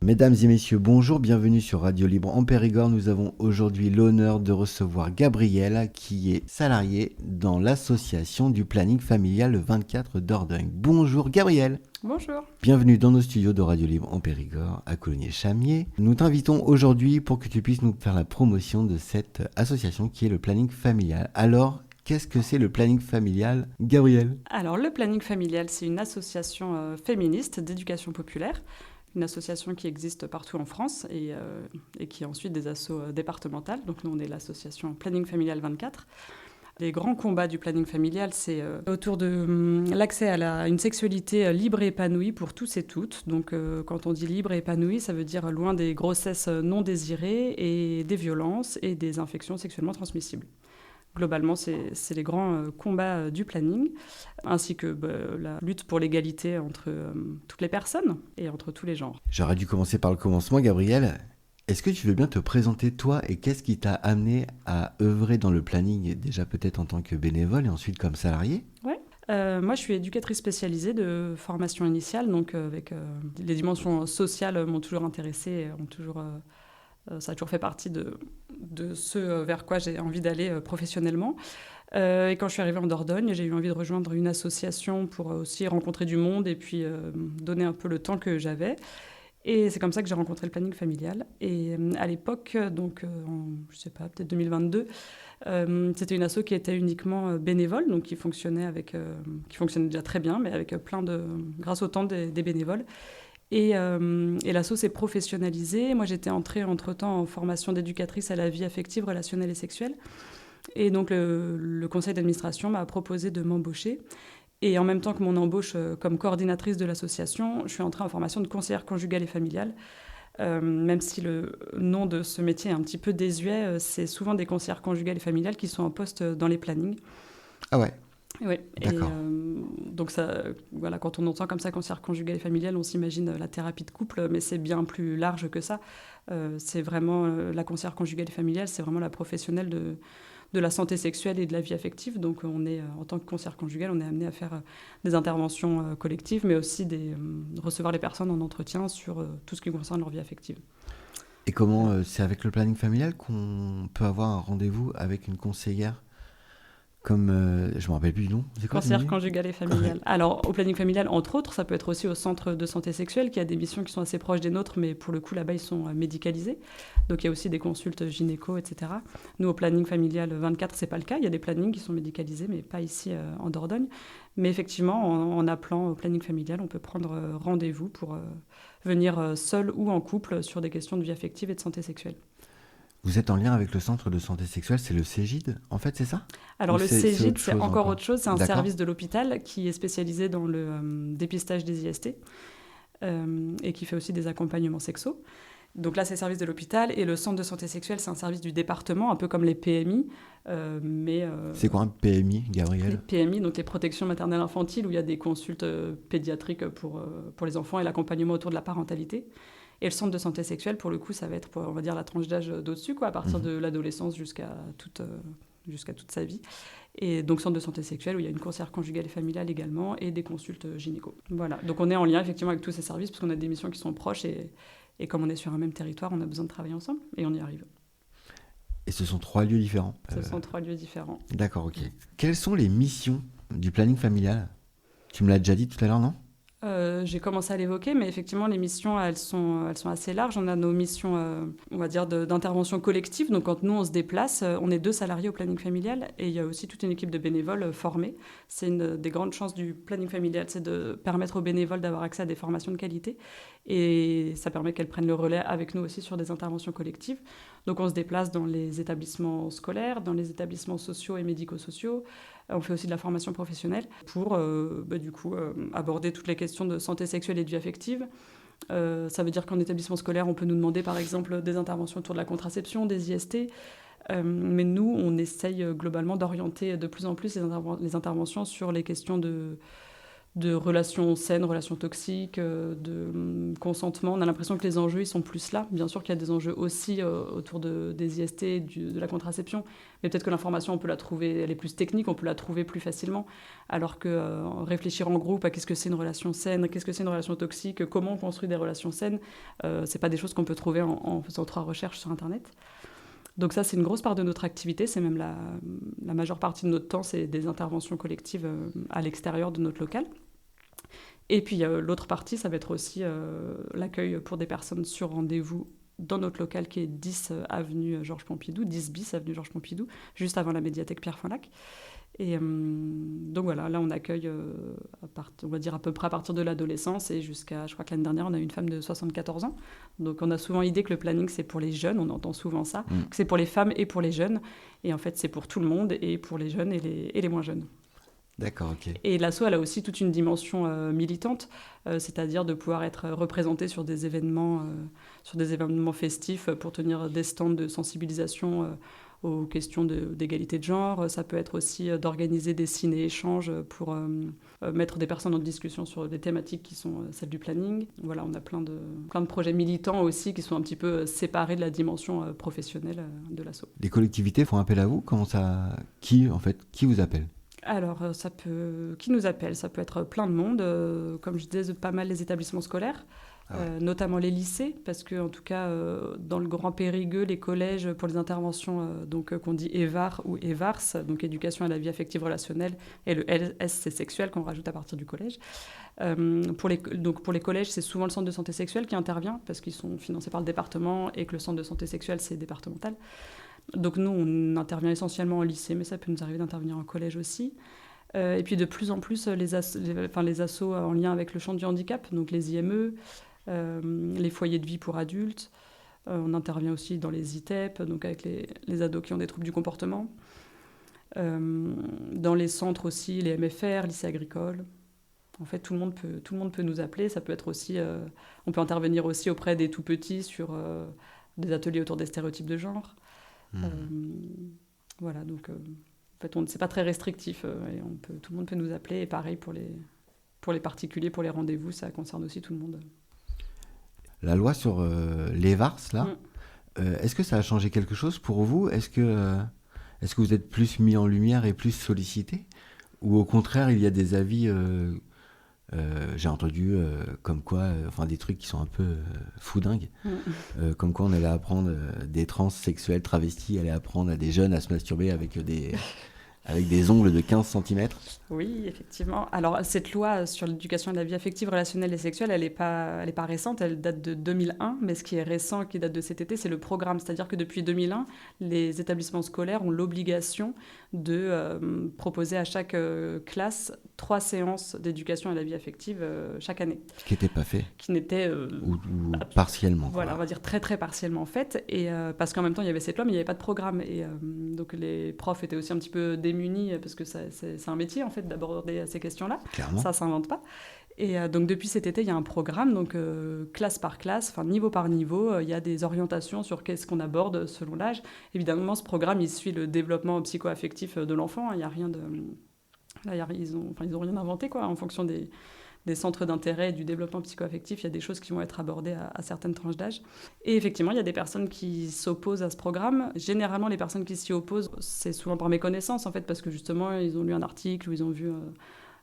Mesdames et messieurs, bonjour, bienvenue sur Radio Libre en Périgord. Nous avons aujourd'hui l'honneur de recevoir Gabriel, qui est salarié dans l'association du planning familial 24 d'Ordogne. Bonjour Gabriel. Bonjour. Bienvenue dans nos studios de Radio Libre en Périgord, à Coulommiers-Chamiers. Nous t'invitons aujourd'hui pour que tu puisses nous faire la promotion de cette association qui est le planning familial. Alors, qu'est-ce que c'est le planning familial, Gabriel ? Alors, le planning familial, c'est une association féministe d'éducation populaire. Une association qui existe partout en France et qui a ensuite des assos départementales. Donc nous, on est l'association Planning Familial 24. Les grands combats du planning familial, c'est autour de l'accès à une sexualité libre et épanouie pour tous et toutes. Donc quand on dit libre et épanouie, ça veut dire loin des grossesses non désirées et des violences et des infections sexuellement transmissibles. Globalement, c'est les grands combats du planning, ainsi que la lutte pour l'égalité entre toutes les personnes et entre tous les genres. J'aurais dû commencer par le commencement, Gabriel. Est-ce que tu veux bien te présenter toi et qu'est-ce qui t'a amené à œuvrer dans le planning, déjà peut-être en tant que bénévole et ensuite comme salarié ? Ouais. Moi, je suis éducatrice spécialisée de formation initiale, donc avec les dimensions sociales m'ont toujours intéressée, ça a toujours fait partie de ce vers quoi j'ai envie d'aller professionnellement. Et quand je suis arrivée en Dordogne, j'ai eu envie de rejoindre une association pour aussi rencontrer du monde et puis donner un peu le temps que j'avais. Et c'est comme ça que j'ai rencontré le planning familial. Et à l'époque, donc je sais pas, peut-être 2022, c'était une asso qui était uniquement bénévole, donc qui fonctionnait déjà très bien, mais avec grâce au temps des bénévoles. Et l'asso s'est professionnalisée. Moi, j'étais entrée entre-temps en formation d'éducatrice à la vie affective, relationnelle et sexuelle. Et donc, le conseil d'administration m'a proposé de m'embaucher. Et en même temps que mon embauche comme coordinatrice de l'association, je suis entrée en formation de conseillère conjugale et familiale. Même si le nom de ce métier est un petit peu désuet, c'est souvent des conseillères conjugales et familiales qui sont en poste dans les plannings. Ah ouais. Oui, D'accord. Donc ça, voilà, quand on entend comme ça conseillère conjugale et familiale, on s'imagine la thérapie de couple, mais c'est bien plus large que ça. C'est vraiment la conseillère conjugale et familiale, c'est vraiment la professionnelle de la santé sexuelle et de la vie affective. Donc on est, en tant que conseillère conjugale, on est amené à faire des interventions collectives, mais aussi recevoir les personnes en entretien sur tout ce qui concerne leur vie affective. Et comment c'est avec le planning familial qu'on peut avoir un rendez-vous avec une conseillère comme, je me rappelle plus du nom. C'est quoi Conseillère conjugale et familiale. Alors, au planning familial, entre autres, ça peut être aussi au centre de santé sexuelle, qui a des missions qui sont assez proches des nôtres, mais pour le coup, là-bas, ils sont médicalisés. Donc, il y a aussi des consultes gynéco, etc. Nous, au planning familial 24, c'est pas le cas. Il y a des plannings qui sont médicalisés, mais pas ici en Dordogne. Mais effectivement, en appelant au planning familial, on peut prendre rendez-vous pour venir seul ou en couple sur des questions de vie affective et de santé sexuelle. Vous êtes en lien avec le centre de santé sexuelle, c'est le Cégide, en fait, c'est ça ? Alors Ou le c'est Cégide, autre c'est chose encore autre chose. C'est un D'accord. service de l'hôpital qui est spécialisé dans le dépistage des IST et qui fait aussi des accompagnements sexos. Donc là, c'est le service de l'hôpital. Et le centre de santé sexuelle, c'est un service du département, un peu comme les PMI. C'est quoi un PMI, Gabriel ? Les PMI, donc les protections maternelles infantiles, où il y a des consultes pédiatriques pour les enfants et l'accompagnement autour de la parentalité. Et le centre de santé sexuelle, pour le coup, ça va être, on va dire, la tranche d'âge d'au-dessus, quoi, à partir de l'adolescence jusqu'à toute sa vie. Et donc, centre de santé sexuelle, où il y a une conseillère conjugale et familiale également, et des consultes gynéco. Voilà. Donc, on est en lien, effectivement, avec tous ces services, parce qu'on a des missions qui sont proches, et comme on est sur un même territoire, on a besoin de travailler ensemble, et on y arrive. Et ce sont 3 lieux différents ? Ce sont 3 lieux différents. D'accord, ok. Quelles sont les missions du planning familial ? Tu me l'as déjà dit tout à l'heure, non ? J'ai commencé à l'évoquer, mais effectivement, les missions, elles sont assez larges. On a nos missions, on va dire, d'intervention collective. Donc, quand nous, on se déplace, on est 2 salariés au planning familial et il y a aussi toute une équipe de bénévoles formés. C'est une des grandes chances du planning familial, c'est de permettre aux bénévoles d'avoir accès à des formations de qualité. Et ça permet qu'elles prennent le relais avec nous aussi sur des interventions collectives. Donc, on se déplace dans les établissements scolaires, dans les établissements sociaux et médico-sociaux. On fait aussi de la formation professionnelle pour aborder toutes les questions de santé sexuelle et de vie affective. Ça veut dire qu'en établissement scolaire, on peut nous demander par exemple des interventions autour de la contraception, des IST. Mais nous, on essaye globalement d'orienter de plus en plus les interventions sur les questions de de relations saines, relations toxiques, de consentement. On a l'impression que les enjeux, ils sont plus là. Bien sûr qu'il y a des enjeux aussi autour des IST, de la contraception, mais peut-être que l'information, on peut la trouver, elle est plus technique, on peut la trouver plus facilement, alors que réfléchir en groupe à qu'est-ce que c'est une relation saine, qu'est-ce que c'est une relation toxique, comment on construit des relations saines, c'est pas des choses qu'on peut trouver en faisant 3 recherches sur Internet. Donc ça, c'est une grosse part de notre activité, c'est même la majeure partie de notre temps, c'est des interventions collectives à l'extérieur de notre local. Et puis l'autre partie, ça va être aussi l'accueil pour des personnes sur rendez-vous dans notre local qui est 10 avenue Georges Pompidou, 10 bis avenue Georges Pompidou, juste avant la médiathèque Pierre Finlac. Et donc voilà, là on accueille, on va dire à peu près à partir de l'adolescence et jusqu'à, je crois que l'année dernière, on a eu une femme de 74 ans. Donc on a souvent l'idée que le planning c'est pour les jeunes, on entend souvent ça, que c'est pour les femmes et pour les jeunes. Et en fait c'est pour tout le monde et pour les jeunes et les moins jeunes. D'accord, ok. Et l'asso, elle a aussi toute une dimension militante, c'est-à-dire de pouvoir être représenté sur des événements festifs pour tenir des stands de sensibilisation aux questions d'égalité de genre. Ça peut être aussi d'organiser des ciné-échanges pour mettre des personnes en discussion sur des thématiques qui sont celles du planning. Voilà, on a plein de projets militants aussi qui sont un petit peu séparés de la dimension professionnelle de l'asso. Les collectivités font appel à vous? Qui vous appelle? Alors, qui nous appelle? Ça peut être plein de monde, comme je disais, pas mal les établissements scolaires, notamment les lycées, parce que en tout cas, dans le Grand Périgueux, les collèges pour les interventions qu'on dit EVAR ou EVARS, donc éducation à la vie affective relationnelle, et le LS, c'est sexuel, qu'on rajoute à partir du collège. Pour les collèges, c'est souvent le centre de santé sexuelle qui intervient, parce qu'ils sont financés par le département et que le centre de santé sexuelle, c'est départemental. Donc nous, on intervient essentiellement en lycée, mais ça peut nous arriver d'intervenir en collège aussi. Et puis de plus en plus, les assos en lien avec le champ du handicap, donc les IME, les foyers de vie pour adultes. On intervient aussi dans les ITEP, donc avec les ados qui ont des troubles du comportement. Dans les centres aussi, les MFR, lycées agricoles. En fait, tout le monde peut nous appeler. Ça peut être aussi, on peut intervenir aussi auprès des tout-petits sur des ateliers autour des stéréotypes de genre. Voilà, donc en fait, c'est pas très restrictif et tout le monde peut nous appeler. Et pareil pour les particuliers, pour les rendez-vous, ça concerne aussi tout le monde. La loi sur les VARS, là, est-ce que ça a changé quelque chose pour vous? Est-ce que vous êtes plus mis en lumière et plus sollicité? Ou au contraire, il y a des avis, j'ai entendu comme quoi, des trucs qui sont un peu foudingues, comme quoi on allait apprendre des transsexuels travestis allaient apprendre à des jeunes à se masturber avec des ongles de 15 cm. Oui, effectivement. Alors, cette loi sur l'éducation à la vie affective, relationnelle et sexuelle, elle n'est pas récente, elle date de 2001, mais ce qui est récent, qui date de cet été, c'est le programme. C'est-à-dire que depuis 2001, les établissements scolaires ont l'obligation de proposer à chaque classe 3 séances d'éducation à la vie affective chaque année. Ce qui n'était pas fait. Qui n'était... ou partiellement. Voilà, on va dire très très partiellement fait. Et, parce qu'en même temps, il y avait cette loi, mais il n'y avait pas de programme. Et donc les profs étaient aussi un petit peu démunis, parce que c'est un métier, en fait, d'aborder ces questions-là. Clairement. Ça ne s'invente pas. Et donc depuis cet été, il y a un programme, donc classe par classe, niveau par niveau, il y a des orientations sur qu'est-ce qu'on aborde selon l'âge. Évidemment, ce programme, il suit le développement psycho-affectif de l'enfant. Il n'y a rien de... Là, ils ont rien inventé, quoi, en fonction des centres d'intérêt et du développement psycho-affectif, il y a des choses qui vont être abordées à certaines tranches d'âge. Et effectivement, il y a des personnes qui s'opposent à ce programme. Généralement, les personnes qui s'y opposent, c'est souvent par méconnaissance, en fait, parce que justement, ils ont lu un article ou ils ont vu,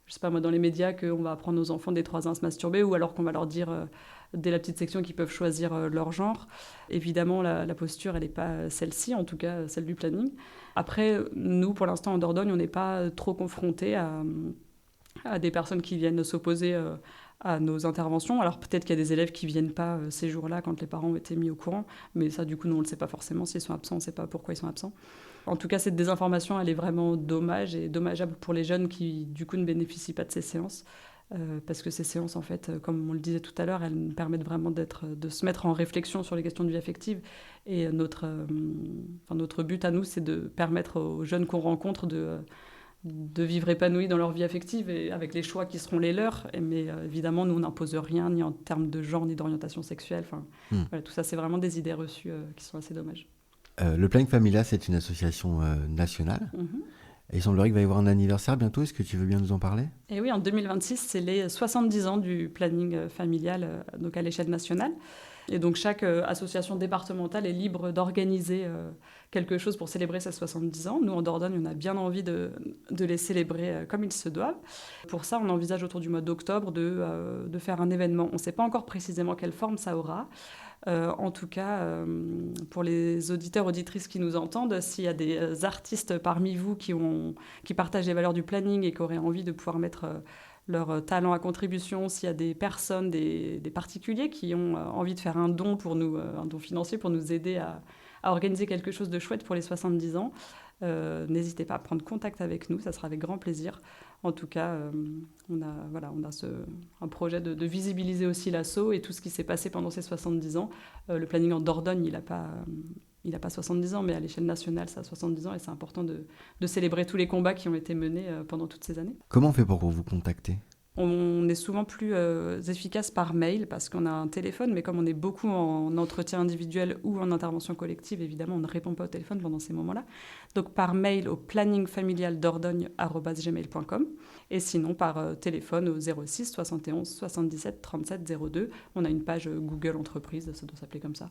je sais pas moi, dans les médias qu'on va apprendre aux enfants dès 3 ans à se masturber, ou alors qu'on va leur dire, dès la petite section, qu'ils peuvent choisir leur genre. Évidemment, la posture, elle n'est pas celle-ci, en tout cas, celle du planning. Après, nous, pour l'instant, en Dordogne, on n'est pas trop confrontés à des personnes qui viennent s'opposer à nos interventions. Alors peut-être qu'il y a des élèves qui ne viennent pas ces jours-là quand les parents ont été mis au courant, mais ça du coup nous on ne le sait pas forcément s'ils sont absents, on ne sait pas pourquoi ils sont absents. En tout cas cette désinformation elle est vraiment dommageable pour les jeunes qui du coup ne bénéficient pas de ces séances, parce que ces séances en fait, comme on le disait tout à l'heure, elles nous permettent vraiment de se mettre en réflexion sur les questions de vie affective, et notre but à nous c'est de permettre aux jeunes qu'on rencontre de vivre épanouis dans leur vie affective et avec les choix qui seront les leurs. Mais évidemment, nous, on n'impose rien, ni en termes de genre, ni d'orientation sexuelle. Voilà, tout ça, c'est vraiment des idées reçues qui sont assez dommages. Le Planning Familial, c'est une association nationale. Et il semblerait qu'il va y avoir un anniversaire bientôt. Est-ce que tu veux bien nous en parler? Et oui, en 2026, c'est les 70 ans du planning familial donc à l'échelle nationale. Et donc chaque association départementale est libre d'organiser quelque chose pour célébrer ces 70 ans. Nous, en Dordogne, on a bien envie de les célébrer comme ils se doivent. Pour ça, on envisage autour du mois d'octobre de faire un événement. On ne sait pas encore précisément quelle forme ça aura. En tout cas, pour les auditeurs, auditrices qui nous entendent, s'il y a des artistes parmi vous qui partagent les valeurs du planning et qui auraient envie de pouvoir mettre leur talent à contribution, s'il y a des personnes, des particuliers qui ont envie de faire un don pour nous, un don financier pour nous aider à organiser quelque chose de chouette pour les 70 ans, n'hésitez pas à prendre contact avec nous, ça sera avec grand plaisir. En tout cas, on a un projet de visibiliser aussi l'asso et tout ce qui s'est passé pendant ces 70 ans. Le planning en Dordogne, il n'a pas 70 ans, mais à l'échelle nationale, ça a 70 ans et c'est important de célébrer tous les combats qui ont été menés pendant toutes ces années. Comment on fait pour vous contacter? On est souvent plus efficace par mail parce qu'on a un téléphone, mais comme on est beaucoup en entretien individuel ou en intervention collective, évidemment, on ne répond pas au téléphone pendant ces moments-là. Donc par mail au planningfamilialdordogne@gmail.com et sinon par téléphone au 06 71 77 37 02. On a une page Google Entreprise, ça doit s'appeler comme ça.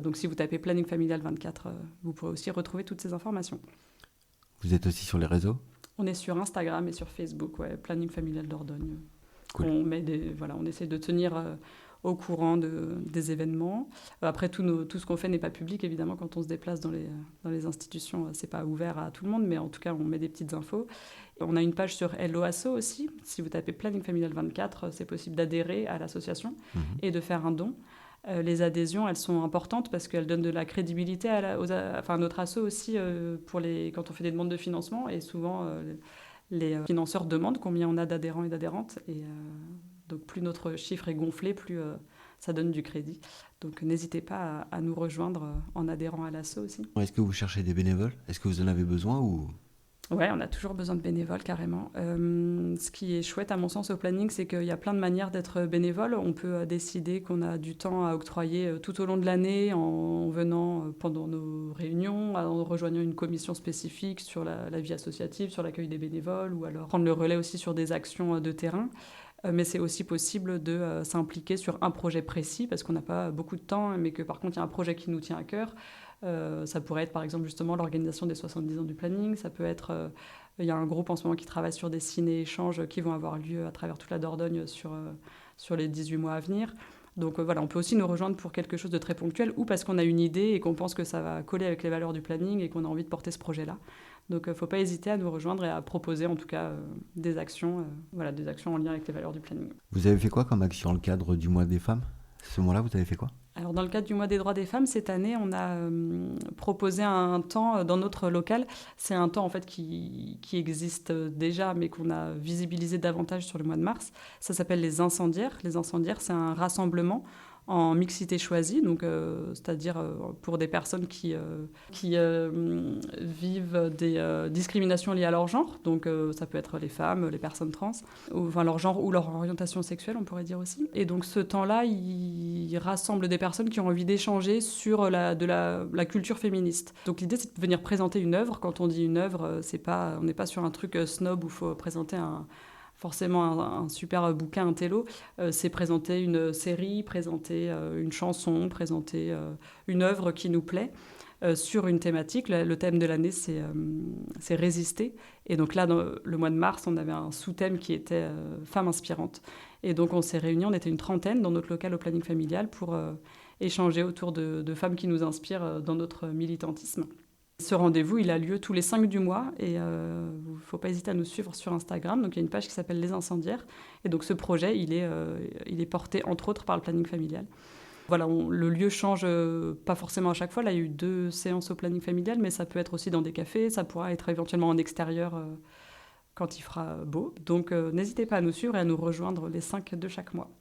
Donc si vous tapez Planning Familial 24, vous pourrez aussi retrouver toutes ces informations. Vous êtes aussi sur les réseaux? On est sur Instagram et sur Facebook, ouais, Planning Familial Dordogne. Cool. On essaie de tenir au courant des événements. Après, tout ce qu'on fait n'est pas public, évidemment, quand on se déplace dans les institutions, c'est pas ouvert à tout le monde, mais en tout cas, on met des petites infos. On a une page sur Hello Asso aussi. Si vous tapez Planning Familial 24, c'est possible d'adhérer à l'association et de faire un don. Les adhésions, elles sont importantes parce qu'elles donnent de la crédibilité à notre asso aussi quand on fait des demandes de financement. Et souvent, les financeurs demandent combien on a d'adhérents et d'adhérentes. Et donc, plus notre chiffre est gonflé, plus ça donne du crédit. Donc, n'hésitez pas à nous rejoindre en adhérant à l'asso aussi. Est-ce que vous cherchez des bénévoles? Est-ce que vous en avez besoin ou... Ouais, on a toujours besoin de bénévoles, carrément. Ce qui est chouette, à mon sens, au planning, c'est qu'il y a plein de manières d'être bénévole. On peut décider qu'on a du temps à octroyer tout au long de l'année en venant pendant nos réunions, en rejoignant une commission spécifique sur la vie associative, sur l'accueil des bénévoles, ou alors prendre le relais aussi sur des actions de terrain. Mais c'est aussi possible de s'impliquer sur un projet précis, parce qu'on n'a pas beaucoup de temps, mais que par contre, il y a un projet qui nous tient à cœur. Ça pourrait être par exemple justement l'organisation des 70 ans du planning, ça peut être, il y a un groupe en ce moment qui travaille sur des ciné-échanges qui vont avoir lieu à travers toute la Dordogne sur les 18 mois à venir. Donc voilà, on peut aussi nous rejoindre pour quelque chose de très ponctuel ou parce qu'on a une idée et qu'on pense que ça va coller avec les valeurs du planning et qu'on a envie de porter ce projet-là. Donc il ne faut pas hésiter à nous rejoindre et à proposer en tout cas des actions en lien avec les valeurs du planning. Vous avez fait quoi comme action dans le cadre du mois des femmes? Ce mois-là, vous avez fait quoi? Alors, dans le cadre du mois des droits des femmes, cette année, on a proposé un temps dans notre local. C'est un temps en fait qui existe déjà, mais qu'on a visibilisé davantage sur le mois de mars. Ça s'appelle les incendiaires. Les incendiaires, c'est un rassemblement en mixité choisie, donc c'est-à-dire pour des personnes qui vivent des discriminations liées à leur genre, donc ça peut être les femmes, les personnes trans, enfin leur genre ou leur orientation sexuelle, on pourrait dire aussi. Et donc ce temps-là, il rassemble des personnes qui ont envie d'échanger sur la culture féministe. Donc l'idée, c'est de venir présenter une œuvre. Quand on dit une œuvre, on n'est pas sur un truc snob où il faut présenter forcément un super bouquin, un télo, c'est présenter une série, présenter une chanson, présenter une œuvre qui nous plaît sur une thématique. Le thème de l'année, c'est résister. Et donc là, dans le mois de mars, on avait un sous-thème qui était femmes inspirantes. Et donc on s'est réunis, on était une trentaine dans notre local au planning familial pour échanger autour de femmes qui nous inspirent dans notre militantisme. Ce rendez-vous, il a lieu tous les 5 du mois et il ne faut pas hésiter à nous suivre sur Instagram. Donc, il y a une page qui s'appelle Les Incendiaires. Et donc, ce projet, il est porté, entre autres, par le planning familial. Voilà, le lieu change pas forcément à chaque fois. Là, il y a eu 2 séances au planning familial, mais ça peut être aussi dans des cafés. Ça pourra être éventuellement en extérieur quand il fera beau. Donc, n'hésitez pas à nous suivre et à nous rejoindre les 5 de chaque mois.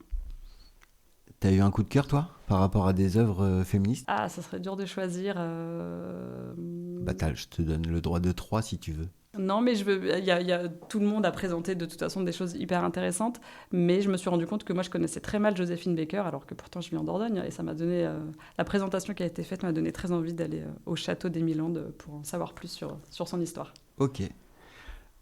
T'as eu un coup de cœur, toi, par rapport à des œuvres féministes? Ah, ça serait dur de choisir. Je te donne le droit de 3 si tu veux. Non, mais tout le monde a présenté de toute façon des choses hyper intéressantes, mais je me suis rendu compte que moi je connaissais très mal Joséphine Baker, alors que pourtant je vis en Dordogne, et ça m'a donné, la présentation qui a été faite m'a donné très envie d'aller au château d'Émilandes pour en savoir plus sur son histoire. Ok.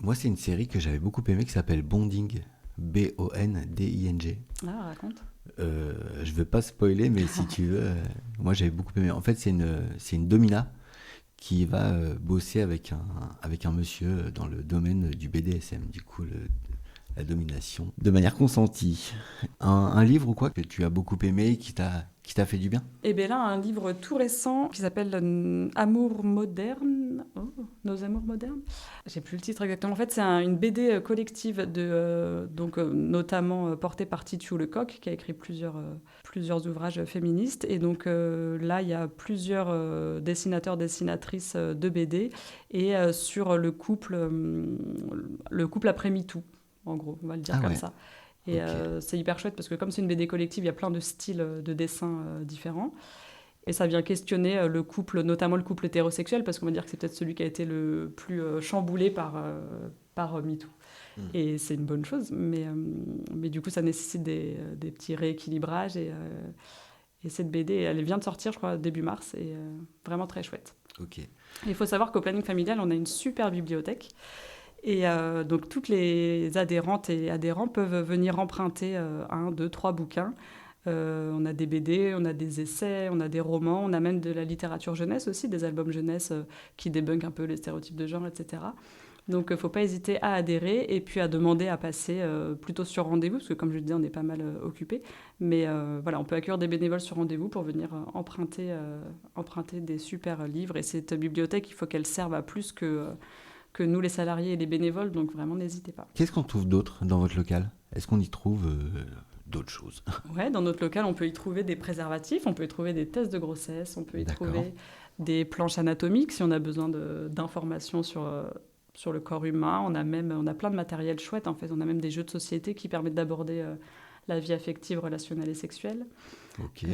Moi, c'est une série que j'avais beaucoup aimée qui s'appelle Bonding. Bonding. Ah, raconte. Je veux pas spoiler, mais si tu veux, moi j'avais beaucoup aimé. En fait, c'est une domina qui va bosser avec un monsieur dans le domaine du BDSM, du coup, la domination, de manière consentie. Un livre ou quoi que tu as beaucoup aimé, qui t'a fait du bien? Et bien là, un livre tout récent qui s'appelle Amour moderne. Oh, Nos amours modernes. J'ai plus le titre exactement. En fait, c'est une BD collective notamment portée par Titu Lecoq, qui a écrit plusieurs ouvrages féministes. Et donc là, il y a plusieurs dessinateurs, dessinatrices de BD et sur le couple après MeToo, en gros, on va le dire Ah comme ouais, ça. Et ok. c'est hyper chouette parce que comme c'est une BD collective, il y a plein de styles de dessin différents. Et ça vient questionner le couple, notamment le couple hétérosexuel, parce qu'on va dire que c'est peut-être celui qui a été le plus chamboulé par MeToo. Hmm. Et c'est une bonne chose, mais du coup, ça nécessite des petits rééquilibrages. Et cette BD, elle vient de sortir, je crois, début mars, et vraiment très chouette. Ok. Et il faut savoir qu'au planning familial, on a une super bibliothèque. Et donc, toutes les adhérentes et adhérents peuvent venir emprunter 1, 2, 3 bouquins. On a des BD, on a des essais, on a des romans, on a même de la littérature jeunesse aussi, des albums jeunesse qui débunkent un peu les stéréotypes de genre, etc. Donc, il ne faut pas hésiter à adhérer et puis à demander à passer plutôt sur rendez-vous, parce que comme je le disais, on est pas mal occupé. Mais voilà, on peut accueillir des bénévoles sur rendez-vous pour venir emprunter des super livres. Et cette bibliothèque, il faut qu'elle serve à plus que nous, les salariés et les bénévoles. Donc, vraiment, n'hésitez pas. Qu'est-ce qu'on trouve d'autre dans votre local? Est-ce qu'on y trouve d'autres choses? Ouais, dans notre local, on peut y trouver des préservatifs, on peut y trouver des tests de grossesse, on peut y D'accord. trouver des planches anatomiques si on a besoin d'informations sur le corps humain. On a plein de matériel chouette en fait. On a même des jeux de société qui permettent d'aborder la vie affective, relationnelle et sexuelle. Ok.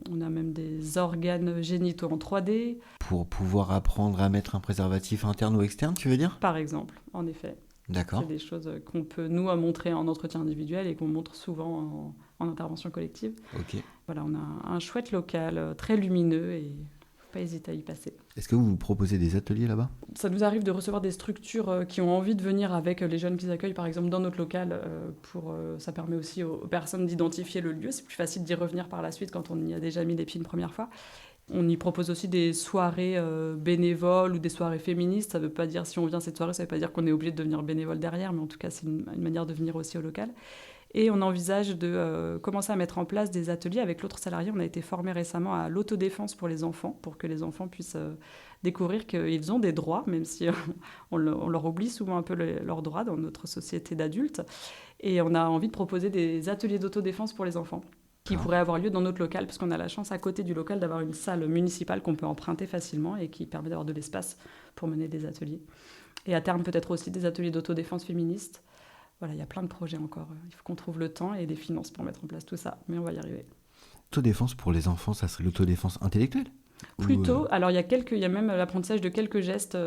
On a même des organes génitaux en 3D, Pour pouvoir apprendre à mettre un préservatif interne ou externe, tu veux dire? par exemple, en effet. D'accord. C'est des choses qu'on peut, nous, montrer en entretien individuel et qu'on montre souvent en intervention collective. Ok. Voilà, on a un chouette local, très lumineux et faut pas hésiter à y passer. Est-ce que vous proposez des ateliers là-bas? Ça nous arrive de recevoir des structures qui ont envie de venir avec les jeunes qu'ils accueillent, par exemple, dans notre local. Ça permet aussi aux personnes d'identifier le lieu. C'est plus facile d'y revenir par la suite quand on y a déjà mis les pieds une première fois. On y propose aussi des soirées bénévoles ou des soirées féministes. Ça veut pas dire, si on vient cette soirée, ça veut pas dire qu'on est obligé de devenir bénévole derrière, mais en tout cas, c'est une manière de venir aussi au local. Et on envisage de commencer à mettre en place des ateliers avec l'autre salarié. On a été formé récemment à l'autodéfense pour les enfants, pour que les enfants puissent découvrir qu'ils ont des droits, même si on leur oublie souvent un peu leurs droits dans notre société d'adultes. Et on a envie de proposer des ateliers d'autodéfense pour les enfants qui pourraient avoir lieu dans notre local, parce qu'on a la chance à côté du local d'avoir une salle municipale qu'on peut emprunter facilement et qui permet d'avoir de l'espace pour mener des ateliers. Et à terme, peut-être aussi des ateliers d'autodéfense féministe. Voilà, il y a plein de projets encore. Il faut qu'on trouve le temps et les finances pour mettre en place tout ça, mais on va y arriver. L'autodéfense pour les enfants, ça serait l'autodéfense intellectuelle? Plutôt, alors il y a même l'apprentissage de quelques gestes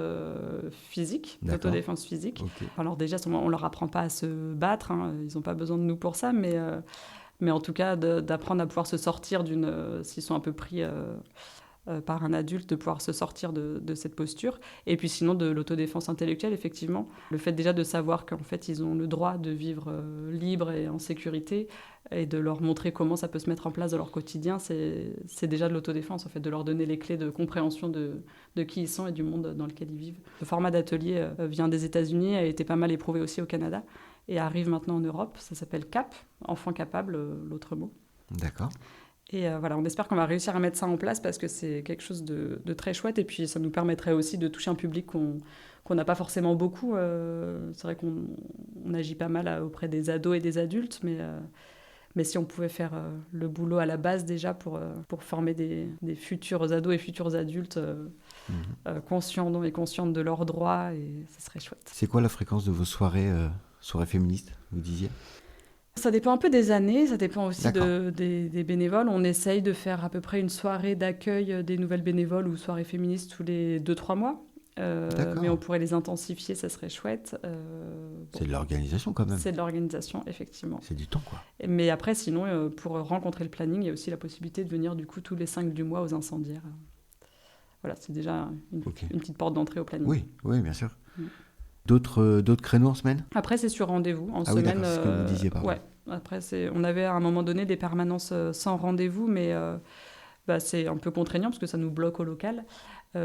physiques, D'accord. d'autodéfense physique. Ok. Alors déjà, on leur apprend pas à se battre, hein, ils n'ont pas besoin de nous pour ça, mais en tout cas d'apprendre à pouvoir se sortir s'ils sont un peu pris par un adulte, de pouvoir se sortir de cette posture. Et puis sinon, de l'autodéfense intellectuelle, effectivement. Le fait déjà de savoir qu'en fait, ils ont le droit de vivre libre et en sécurité, et de leur montrer comment ça peut se mettre en place dans leur quotidien, c'est déjà de l'autodéfense, en fait, de leur donner les clés de compréhension de qui ils sont et du monde dans lequel ils vivent. Le format d'atelier vient des États-Unis, a été pas mal éprouvé aussi au Canada, et arrive maintenant en Europe. Ça s'appelle CAP, Enfant Capable, l'autre mot. D'accord. Et voilà, on espère qu'on va réussir à mettre ça en place parce que c'est quelque chose de très chouette. Et puis, ça nous permettrait aussi de toucher un public qu'on n'a pas forcément beaucoup. C'est vrai qu'on agit pas mal auprès des ados et des adultes, mais si on pouvait faire le boulot à la base déjà pour former des futurs ados et futurs adultes conscients et conscientes de leurs droits, et ça serait chouette. C'est quoi la fréquence de vos soirées féministes, vous disiez? Ça dépend un peu des années, ça dépend aussi D'accord. des bénévoles. On essaye de faire à peu près une soirée d'accueil des nouvelles bénévoles ou soirée féministe tous les 2-3 mois. D'accord. Mais on pourrait les intensifier, ça serait chouette. C'est de l'organisation quand même. C'est de l'organisation, effectivement. C'est du temps, quoi. Mais après, sinon, pour rencontrer le planning, il y a aussi la possibilité de venir du coup tous les 5 du mois aux incendiaires. Voilà, c'est déjà une petite porte d'entrée au planning. Oui, oui, bien sûr. D'autres créneaux en semaine? Après, c'est sur rendez-vous. En Ah oui, semaine, d'accord, c'est ce que vous disiez, pardon. ouais. Après, on avait à un moment donné des permanences sans rendez-vous, mais c'est un peu contraignant parce que ça nous bloque au local.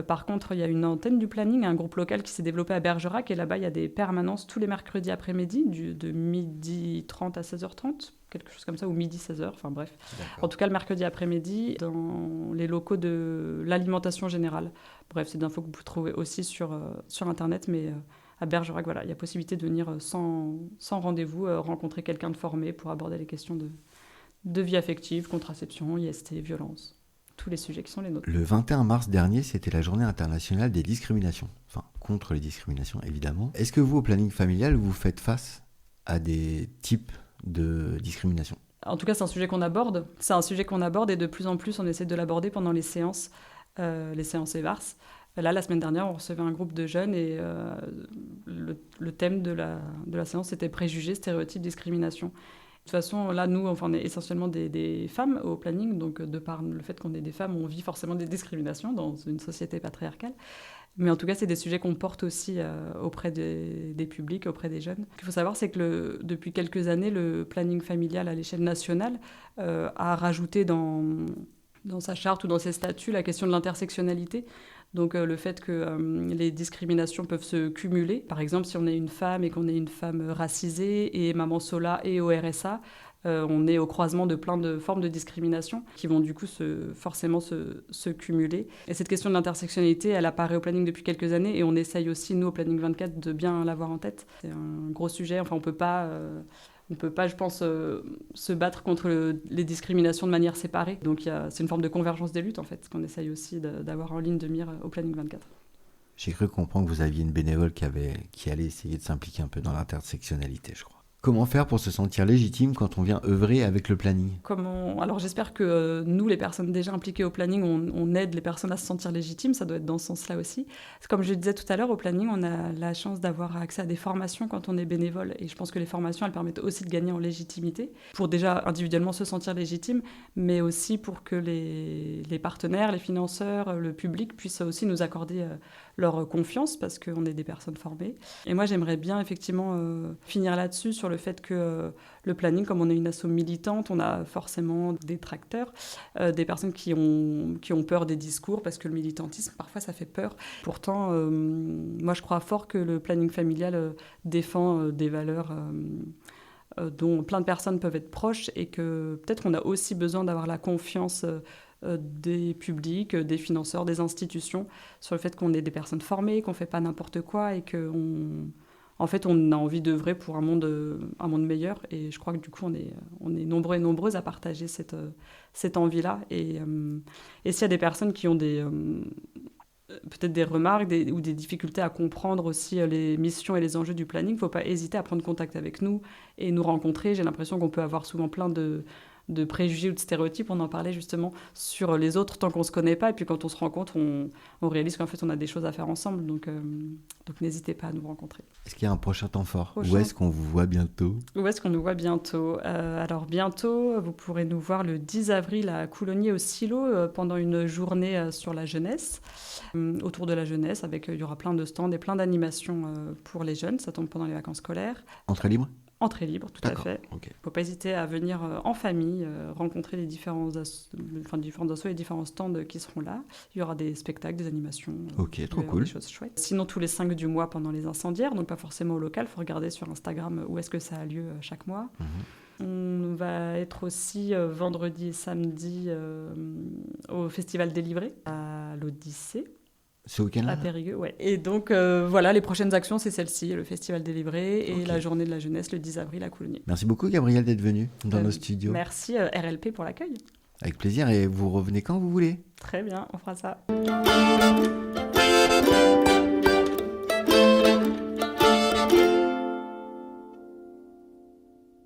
Par contre, il y a une antenne du planning, un groupe local qui s'est développé à Bergerac, et là-bas, il y a des permanences tous les mercredis après-midi, de 12h30 à 16h30, quelque chose comme ça, ou midi 16h, enfin bref. D'accord. En tout cas, le mercredi après-midi, dans les locaux de l'alimentation générale. Bref, c'est des infos que vous pouvez trouver aussi sur Internet, mais à Bergerac, voilà, il y a possibilité de venir sans rendez-vous, rencontrer quelqu'un de formé pour aborder les questions de vie affective, contraception, IST, violence. Tous les sujets qui sont les nôtres. Le 21 mars dernier, c'était la journée internationale des discriminations. Enfin, contre les discriminations, évidemment. Est-ce que vous, au planning familial, vous faites face à des types de discrimination? En tout cas, c'est un sujet qu'on aborde. C'est un sujet qu'on aborde et de plus en plus, on essaie de l'aborder pendant les séances EVARS. Là, la semaine dernière, on recevait un groupe de jeunes et le thème de la séance, c'était préjugés, stéréotypes, discrimination. De toute façon, là, nous, on est essentiellement des femmes au planning, donc de par le fait qu'on est des femmes, on vit forcément des discriminations dans une société patriarcale. Mais en tout cas, c'est des sujets qu'on porte aussi auprès des publics, auprès des jeunes. Ce qu'il faut savoir, c'est que depuis quelques années, le planning familial à l'échelle nationale a rajouté dans sa charte ou dans ses statuts la question de l'intersectionnalité. Donc le fait que les discriminations peuvent se cumuler. Par exemple, si on est une femme et qu'on est une femme racisée et maman Sola et au RSA, on est au croisement de plein de formes de discrimination qui vont du coup forcément se cumuler. Et cette question de l'intersectionnalité, elle apparaît au planning depuis quelques années et on essaye aussi, nous, au planning 24, de bien l'avoir en tête. C'est un gros sujet. Enfin, on peut pas, je pense, se battre contre les discriminations de manière séparée. Donc c'est une forme de convergence des luttes, en fait, qu'on essaye aussi d'avoir en ligne de mire au planning 24. J'ai cru comprendre que vous aviez une bénévole qui allait essayer de s'impliquer un peu dans l'intersectionnalité, je crois. Comment faire pour se sentir légitime quand on vient œuvrer avec le planning? Alors j'espère que nous, les personnes déjà impliquées au planning, on aide les personnes à se sentir légitimes, ça doit être dans ce sens-là aussi. Comme je le disais tout à l'heure, au planning, on a la chance d'avoir accès à des formations quand on est bénévole, et je pense que les formations, elles permettent aussi de gagner en légitimité, pour déjà individuellement se sentir légitime, mais aussi pour que les partenaires, les financeurs, le public puissent aussi nous accorder leur confiance, parce qu'on est des personnes formées. Et moi, j'aimerais bien effectivement finir là-dessus, sur le fait que le planning, comme on est une asso militante, on a forcément des détracteurs, des personnes qui ont peur des discours, parce que le militantisme, parfois, ça fait peur. Pourtant, moi, je crois fort que le planning familial défend des valeurs dont plein de personnes peuvent être proches, et que peut-être on a aussi besoin d'avoir la confiance des publics, des financeurs, des institutions, sur le fait qu'on est des personnes formées, qu'on ne fait pas n'importe quoi, et qu'en fait, on a envie d'œuvrer pour un monde meilleur. Et je crois que du coup, on est nombreux et nombreuses à partager cette envie-là. Et s'il y a des personnes qui ont peut-être des remarques ou des difficultés à comprendre aussi les missions et les enjeux du planning, il ne faut pas hésiter à prendre contact avec nous et nous rencontrer. J'ai l'impression qu'on peut avoir souvent plein de préjugés ou de stéréotypes, on en parlait justement, sur les autres tant qu'on ne se connaît pas, et puis quand on se rencontre, on réalise qu'en fait on a des choses à faire ensemble, donc n'hésitez pas à nous rencontrer. Est-ce qu'il y a un prochain temps fort? Où est-ce qu'on vous voit bientôt? Où est-ce qu'on nous voit bientôt? Alors bientôt, vous pourrez nous voir le 10 avril à Coulommiers au Silo pendant une journée sur la jeunesse, autour de la jeunesse, il y aura plein de stands et plein d'animations pour les jeunes, ça tombe pendant les vacances scolaires. Entrée libre? Entrée libre, tout à fait. Il ne faut pas hésiter à venir en famille, rencontrer les différentes assos et les différents stands qui seront là. Il y aura des spectacles, des animations. Ok, trop cool. Des choses chouettes. Sinon, tous les 5 du mois pendant les incendiaires, donc pas forcément au local, il faut regarder sur Instagram où est-ce que ça a lieu chaque mois. On va être aussi vendredi et samedi au Festival Délivré à l'Odyssée. Ce week-end-là? À Périgueux, ouais. Et donc, voilà, les prochaines actions, c'est celle-ci, le Festival Délivré et la Journée de la Jeunesse le 10 avril à Coulommiers. Merci beaucoup, Gabrielle, d'être venue dans nos studios. Merci, RLP, pour l'accueil. Avec plaisir, et vous revenez quand vous voulez. Très bien, on fera ça.